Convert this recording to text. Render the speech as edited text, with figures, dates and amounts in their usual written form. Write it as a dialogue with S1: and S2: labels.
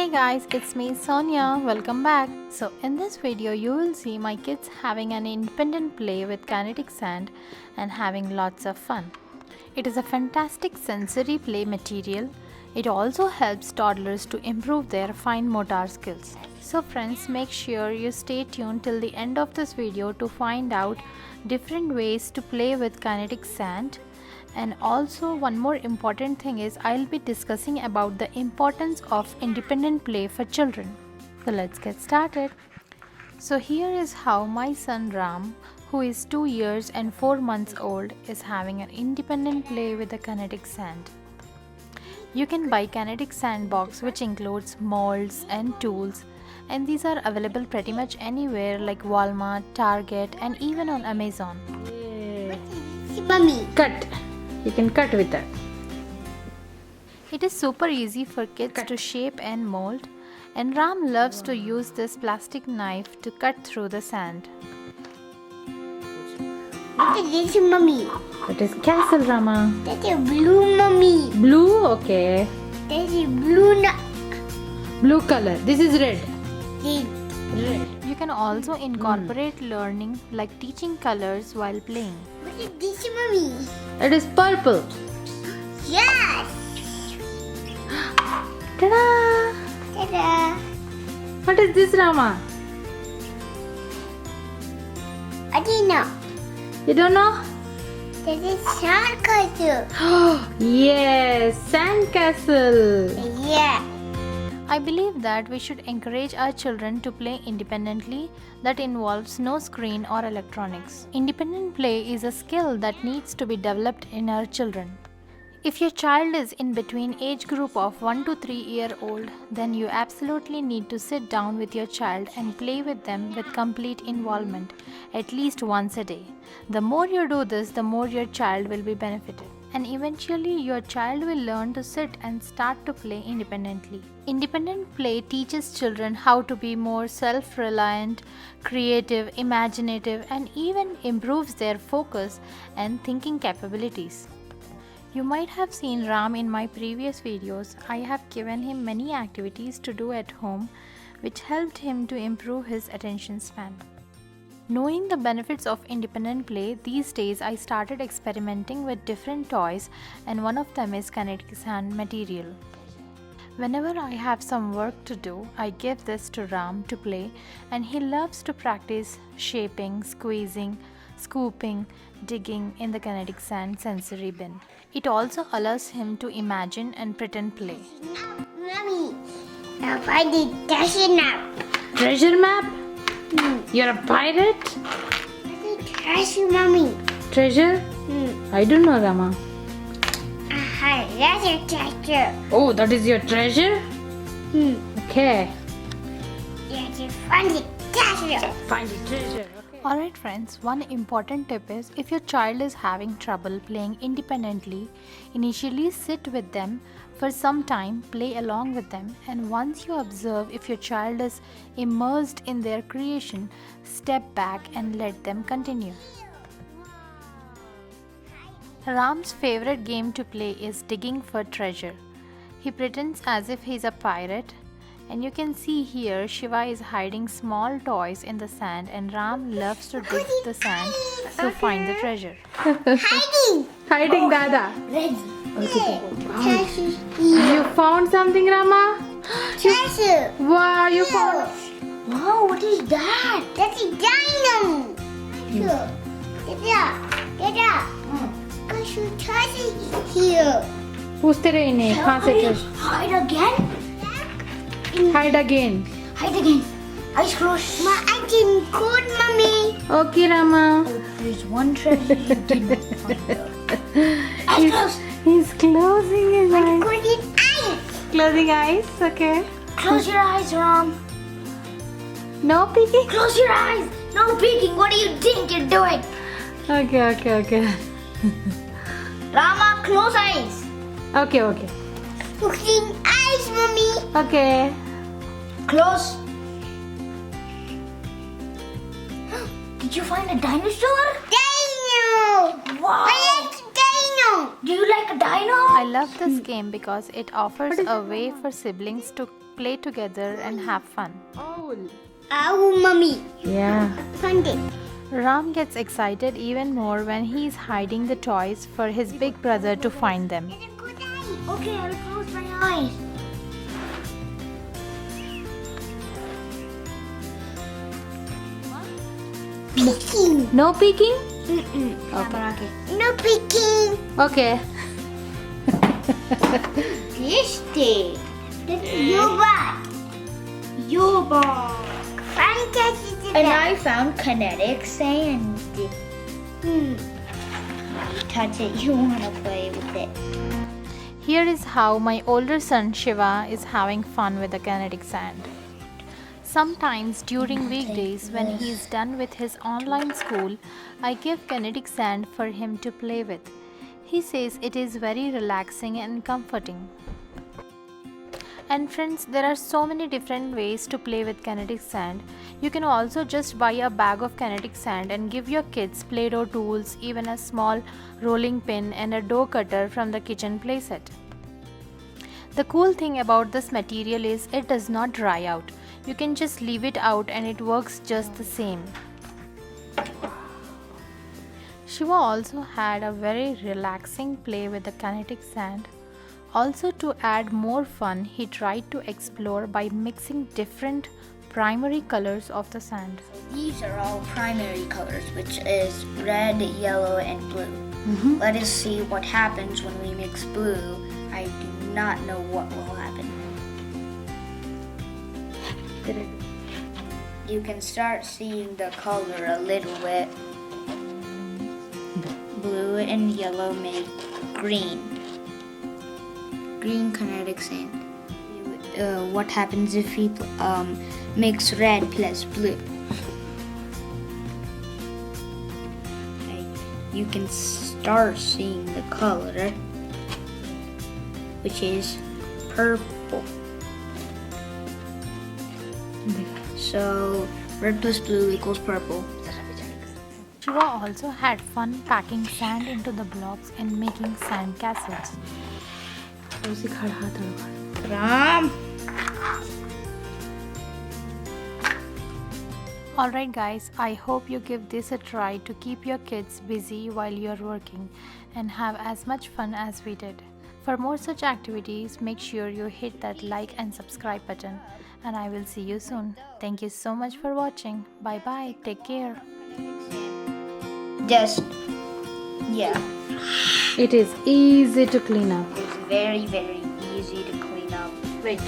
S1: Hey guys, it's me Sonia. Welcome back. So in this video you will see my kids having an independent play with kinetic sand and having lots of fun. It is a fantastic sensory play material. It also helps toddlers to improve their fine motor skills. So friends, make sure you stay tuned till the end of this video to find out different ways to play with kinetic sand. And also one more important thing is I'll be discussing about the importance of independent play for children. So let's get started. So here is how my son Ram, who is 2 years and 4 months old, is having an independent play with the kinetic sand. You can buy kinetic sand box which includes molds and tools, and these are available pretty much anywhere like Walmart, Target, and even on Amazon.
S2: Mummy,
S1: Cut. You can cut with that. It is super easy for kids to shape and mold, and Ram loves to use this plastic knife to cut through the sand.
S2: what is this, Mummy?
S1: That is castle, Rama.
S2: That's a blue, Mummy.
S1: Blue, okay.
S2: That's a blue.
S1: Blue color. This is red.
S2: Red.
S1: You can also incorporate learning like teaching colors while playing.
S2: What is this, Mummy?
S1: It is purple.
S2: Yes.
S1: Ta-da!
S2: Ta-da.
S1: What is this, Rama?
S2: I didn't know.
S1: You don't know?
S2: That is sandcastle.
S1: Yes, sandcastle.
S2: Yeah.
S1: I believe that we should encourage our children to play independently that involves no screen or electronics. Independent play is a skill that needs to be developed in our children. If your child is in between age group of 1 to 3 year old, then you absolutely need to sit down with your child and play with them with complete involvement at least once a day. The more you do this, the more your child will be benefited. And eventually your child will learn to sit and start to play independently. Independent play teaches children how to be more self-reliant, creative, imaginative, and even improves their focus and thinking capabilities. You might have seen Ram in my previous videos. I have given him many activities to do at home which helped him to improve his attention span. Knowing the benefits of independent play, these days I started experimenting with different toys, and one of them is kinetic sand material. Whenever I have some work to do, I give this to Ram to play, and he loves to practice shaping, squeezing, scooping, digging in the kinetic sand sensory bin. It also allows him to imagine and pretend play.
S2: Mummy, now find the treasure now.
S1: Treasure map? You're a pirate?
S2: What is treasure, Mummy?
S1: Treasure? I don't know, Rama.
S2: That's a treasure.
S1: Oh, that is your treasure? Okay.
S2: Yes, you find the treasure.
S1: Find the treasure. Okay. Alright friends, one important tip is if your child is having trouble playing independently, initially sit with them for some time, play along with them, and once you observe if your child is immersed in their creation, step back and let them continue. Ram's favorite game to play is digging for treasure. He pretends as if he's a pirate, and you can see here Shiva is hiding small toys in the sand, and Ram loves to dig the sand to find the treasure.
S2: Hiding.
S1: Hiding, Dada.
S2: Ready.
S1: Okay.
S2: Treasure.
S1: You found something, Rama?
S2: Treasure.
S1: Wow, you found.
S2: Wow, what is that? That's a dino. Here. Dada. Because you treasure here.
S1: पूछते रहे इन्हें कहाँ से treasure?
S2: Hide again?
S1: Hide again.
S2: Hide again. Eyes closed. My eyes didn't close, Mummy.
S1: Okay, Rama.
S2: There's one treasure you didn't find. Eyes closed.
S1: He's closing his eyes.
S2: Closing eyes.
S1: Closing eyes. Okay.
S2: Close your eyes, Ram.
S1: No peeking.
S2: Close your eyes. No peeking. What do you think you're doing?
S1: Okay.
S2: Rama, close eyes.
S1: Okay.
S2: Closing eyes, Mummy.
S1: Okay.
S2: Close. Did you find a dinosaur? Dino. Wow. I like dino. Do you like a dino?
S1: I love this game because it offers a way for siblings to play together and have fun.
S2: Ow, mommy.
S1: Yeah.
S2: Find it.
S1: Ram gets excited even more when he is hiding the toys for his big brother to find them.
S2: It's a good eye. Okay, I'll close my eyes. Peeking.
S1: No peeking?
S2: Okay. No peeking.
S1: Okay.
S2: This thing. Your bag. Your bag. And I found kinetic sand. You touch it, you want to play with it.
S1: Here is how my older son Shiva is having fun with the kinetic sand. Sometimes during weekdays when he is done with his online school, I give kinetic sand for him to play with. He says it is very relaxing and comforting. And friends, there are so many different ways to play with kinetic sand. You can also just buy a bag of kinetic sand and give your kids Play-Doh tools, even a small rolling pin and a dough cutter from the kitchen playset. The cool thing about this material is it does not dry out. You can just leave it out and it works just the same. Shiva also had a very relaxing play with the kinetic sand. Also, to add more fun, he tried to explore by mixing different primary colors of the sand.
S2: These are all primary colors, which is red, yellow, and blue. Let us see what happens when we mix blue. I do not know what will happen. You can start seeing the color a little bit. Blue and yellow make green. Green kinetic sand. What happens if we mix red plus blue? Okay. You can start seeing the color, which is purple. So red plus blue equals purple.
S1: Shiva also had fun packing sand into the blocks and making sand castles.
S2: Ram.
S1: Alright guys, I hope you give this a try to keep your kids busy while you're working and have as much fun as we did. For more such activities, make sure you hit that like and subscribe button, and I will see you soon. Thank you so much for watching. Bye bye. Take care.
S2: Just, yeah.
S1: It is easy to clean up.
S2: It's very, very easy to clean up.
S1: Wait.